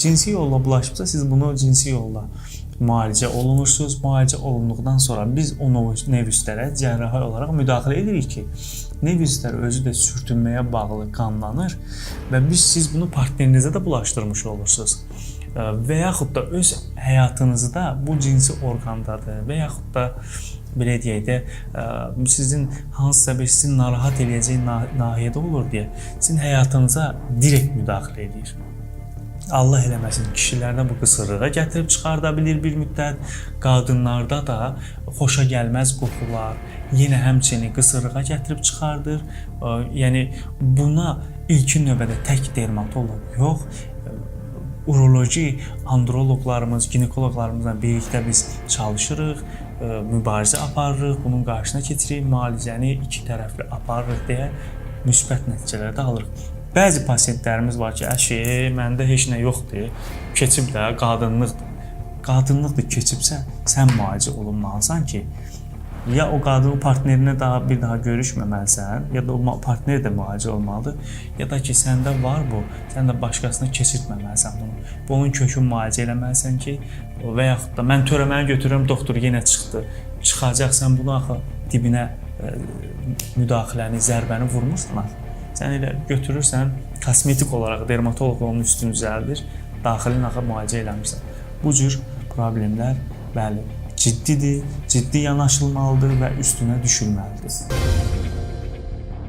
Cinsi yolla bulaşıbsa siz bunu cinsi yolla müalicə olunursunuz. Müalicə olunduqdan sonra biz o nevüslərə cərrahi olaraq müdaxilə edirik ki, nevüslər özü də sürtünməyə bağlı qanlanır və siz bunu partnerinizə də bulaşdırmış olursunuz. Və yaxud da öz həyatınızda bu cinsi orqandadır və yaxud da belə deyək də, sizin hansısa bir sizi narahat eləyəcək nahiyədə olur deyə sizin həyatınıza direkt müdaxilə edir. Allah eləməsin, kişilərdə bu qısırlığa gətirib çıxarda bilir bir müddət, qadınlarda da xoşa gəlməz qoxular, yenə həmçinin qısırlığa gətirib çıxardır. Yəni buna ilkin növbədə tək dermatoloq yox, uroloji androloqlarımız, ginekoloqlarımızla birlikdə biz çalışırıq, mübarizə aparırıq, bunun qarşısına keçirik, müalicəni iki tərəfli aparırıq deyə müsbət nəticələr də alırıq. Bəzi pasientlərimiz var ki, əşi, məndə heç nə yoxdur, keçib də qadınlıqdır. Qadınlıqdır keçibsə, sən müalicə olunmalısan ki, ya o qadın partnerinə bir daha görüşməməlisən, ya da o partner də müalicə olmalıdır, ya da ki, səndə var bu, sən də başqasına keçirtməməlisən bunu. Bunun kökünü müalicə eləməlisən ki, və yaxud da mən törəməni götürürəm, doktor yenə çıxdı, çıxacaqsan bunu axı dibinə müdaxiləni, zərbəni vurmursan axı. Sən elə götürürsən, kosmetik olaraq dermatoloq onun üstünü düzəldir, daxilin axı müalicə eləmirsən. Bu cür problemlər, bəli, ciddidir, ciddi yanaşılmalıdır və üstünə düşülməlidir.